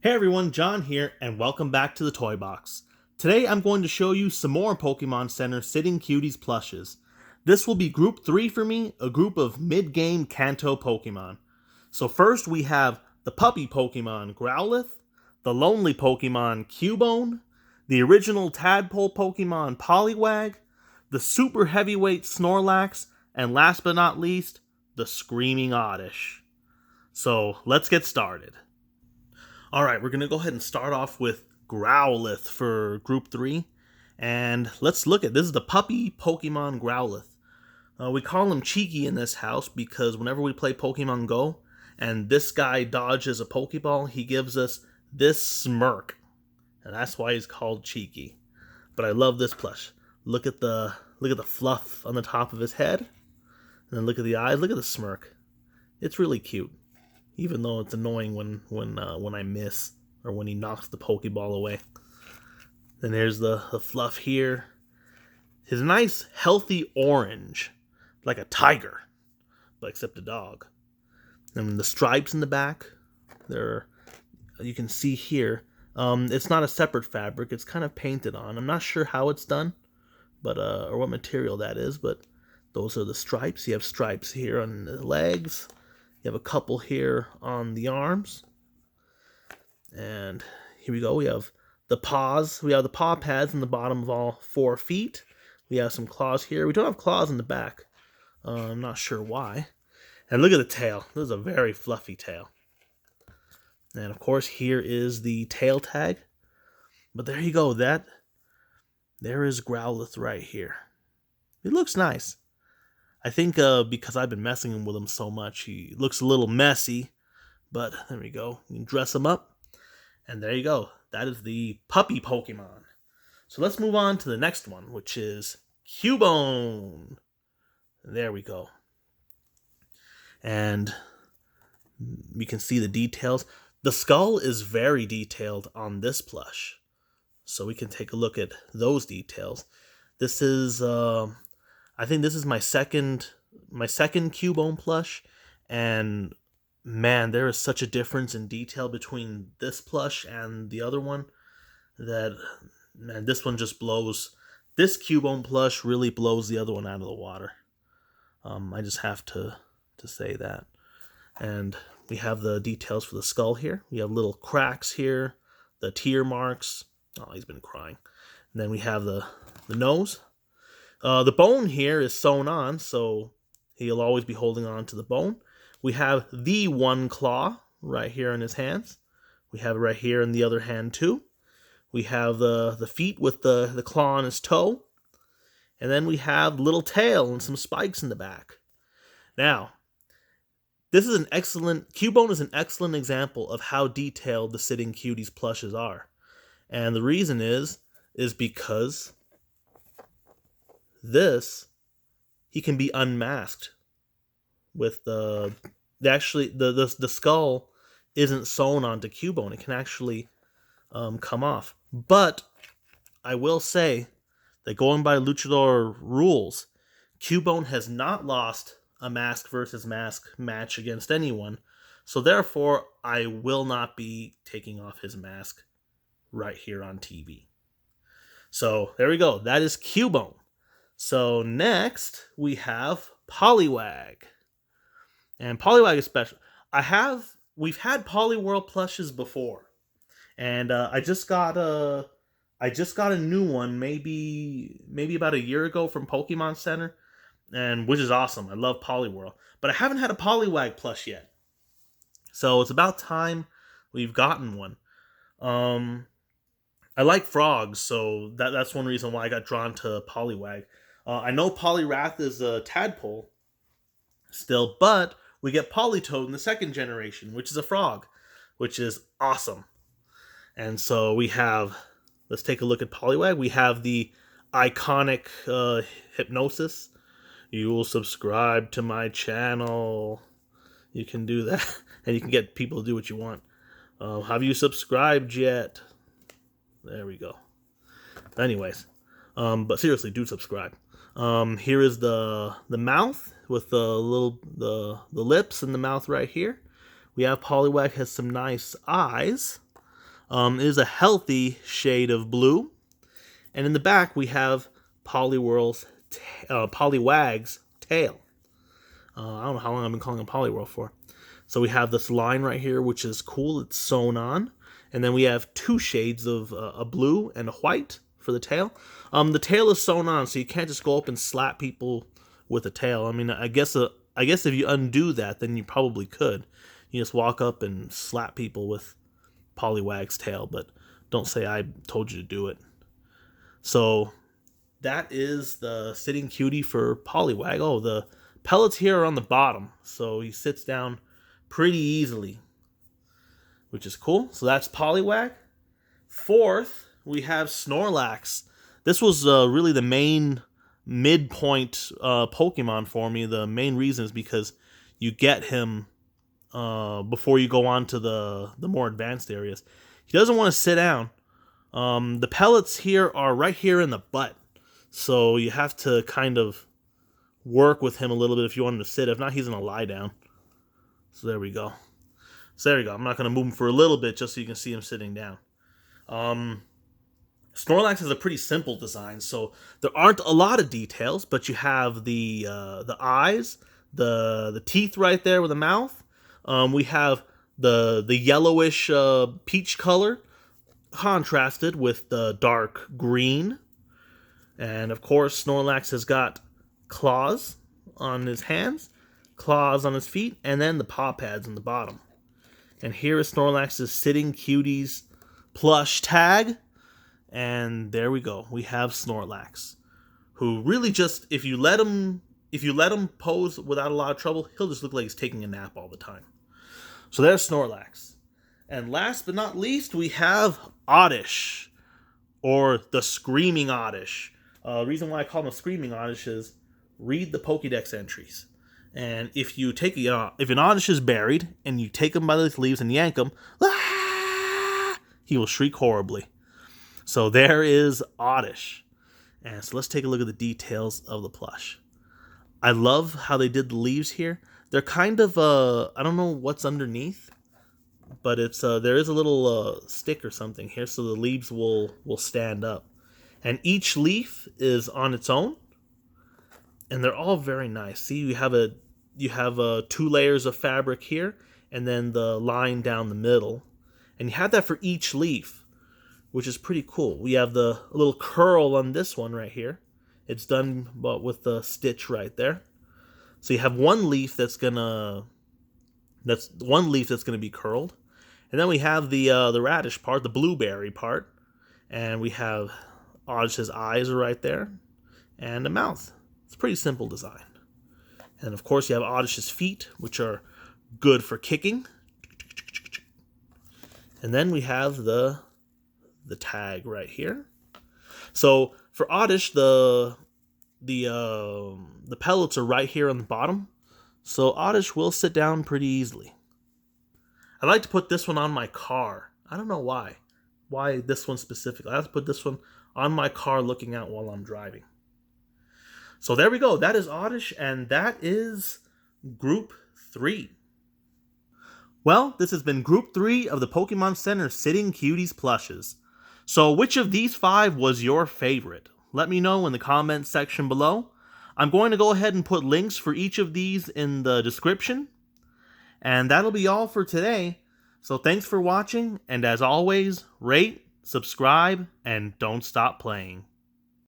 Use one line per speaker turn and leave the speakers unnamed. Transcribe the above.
Hey everyone, John here, and welcome back to the Toy Box. Today I'm going to show you some more Pokémon Center Sitting Cuties plushes. This will be Group 3 for me, a group of mid-game Kanto Pokémon. So first we have the puppy Pokémon Growlithe, the lonely Pokémon Cubone, the original tadpole Pokémon Poliwag, the super heavyweight Snorlax, and last but not least, the screaming Oddish. So let's get started. Alright, we're going to go ahead and start off with Growlithe for Group 3. And let's look at this is the puppy Pokemon Growlithe. We call him Cheeky in this house because whenever we play Pokemon Go and this guy dodges a Pokeball, he gives us this smirk. And that's why he's called Cheeky. But I love this plush. Look at the fluff on the top of his head. And then look at the eyes. Look at the smirk. It's really cute. Even though it's annoying when I miss or when he knocks the Pokeball away. Then there's the fluff here. His nice healthy orange, like a tiger, but except a dog. And the stripes in the back, you can see here. It's not a separate fabric. It's kind of painted on. I'm not sure how it's done, but or what material that is. But those are the stripes. You have stripes here on the legs. You have a couple here on the arms. And here we go. We have the paws. We have the paw pads in the bottom of all 4 feet. We have some claws here. We don't have claws in the back. I'm not sure why. And look at the tail. This is a very fluffy tail. And of course, here is the tail tag. But there you go. There is Growlithe right here. It looks nice. I think because I've been messing with him so much, he looks a little messy. But there we go. You can dress him up. And there you go. That is the puppy Pokemon. So let's move on to the next one, which is Cubone. There we go. And you can see the details. The skull is very detailed on this plush. So we can take a look at those details. This is... I think this is my second Cubone plush, and man, there is such a difference in detail between this plush and the other one that, man, this one just blows. This Cubone plush really blows the other one out of the water. I just have to say that. And we have the details for the skull here. We have little cracks here, the tear marks. Oh, he's been crying. And then we have the nose. The bone here is sewn on, so he'll always be holding on to the bone. We have the one claw right here in his hands. We have it right here in the other hand too. We have the feet with the claw on his toe. And then we have little tail and some spikes in the back. Now, Cubone is an excellent example of how detailed the Sitting Cuties plushes are. And the reason is because he can be unmasked with the skull isn't sewn onto Cubone. It can actually come off. But I will say that going by Luchador rules, Cubone has not lost a mask versus mask match against anyone. So therefore, I will not be taking off his mask right here on TV. So there we go. That is Cubone. So next we have Poliwag. And Poliwag is special. We've had Poliwhirl plushes before. And I just got a new one maybe about a year ago from Pokemon Center, and which is awesome. I love Poliwhirl. But I haven't had a Poliwag plush yet. So it's about time we've gotten one. I like frogs, so that's one reason why I got drawn to Poliwag. I know Poliwrath is a tadpole still, but we get Politoed in the 2nd generation, which is a frog, which is awesome. And so let's take a look at Poliwag. We have the iconic hypnosis. You will subscribe to my channel. You can do that, and you can get people to do what you want. Have you subscribed yet? There we go. Anyways, but seriously, do subscribe. Here is the mouth with the lips and the mouth right here. We have Poliwag has some nice eyes. It is a healthy shade of blue. And in the back, we have Poliwag's tail. I don't know how long I've been calling him Poliwhirl for. So we have this line right here, which is cool. It's sewn on. And then we have two shades of a blue and a white for the tail. The tail is sewn on, so you can't just go up and slap people with a tail. I mean, I guess if you undo that, then you probably could. You just walk up and slap people with Poliwag's tail, but don't say I told you to do it. So that is the sitting cutie for Poliwag. Oh, the pellets here are on the bottom, so he sits down pretty easily, which is cool. So that's Poliwag. Fourth, we have Snorlax. This was really the main midpoint Pokemon for me. The main reason is because you get him before you go on to the more advanced areas. He doesn't want to sit down. The pellets here are right here in the butt, so you have to kind of work with him a little bit if you want him to sit. If not, he's going to lie down. So there we go. I'm not going to move him for a little bit just so you can see him sitting down. Snorlax is a pretty simple design, so there aren't a lot of details, but you have the eyes, the teeth right there with the mouth. We have the yellowish peach color contrasted with the dark green. And of course, Snorlax has got claws on his hands, claws on his feet, and then the paw pads on the bottom. And here is Snorlax's Sitting Cuties plush tag. And there we go. We have Snorlax, who really just, if you let him pose without a lot of trouble, he'll just look like he's taking a nap all the time. So there's Snorlax. And last but not least, we have Oddish, or the Screaming Oddish. The reason why I call him a Screaming Oddish is read the Pokédex entries. And if you take if an Oddish is buried and you take him by the leaves and yank him, he will shriek horribly. So there is Oddish. And so let's take a look at the details of the plush. I love how they did the leaves here. They're kind of I don't know what's underneath, but it's there is a little stick or something here, so the leaves will stand up. And each leaf is on its own, and they're all very nice. See, you have 2 layers of fabric here, and then the line down the middle, and you have that for each leaf, which is pretty cool. We have the little curl on this one right here. It's done with the stitch right there. So you have one leaf that's gonna be curled, and then we have the radish part, the blueberry part, and we have Oddish's eyes are right there, and a mouth. It's a pretty simple design. And of course, you have Oddish's feet, which are good for kicking. And then we have the tag right here. So for Oddish, the pellets are right here on the bottom, so Oddish will sit down pretty easily. I like to put this one on my car. I don't know why. Why this one specifically? I have to put this one on my car looking out while I'm driving. So there we go. That is Oddish, and that is Group 3. Well, this has been Group 3 of the Pokemon Center Sitting Cuties plushes. So which of these 5 was your favorite? Let me know in the comments section below. I'm going to go ahead and put links for each of these in the description. And that'll be all for today. So thanks for watching, and as always, rate, subscribe, and don't stop playing.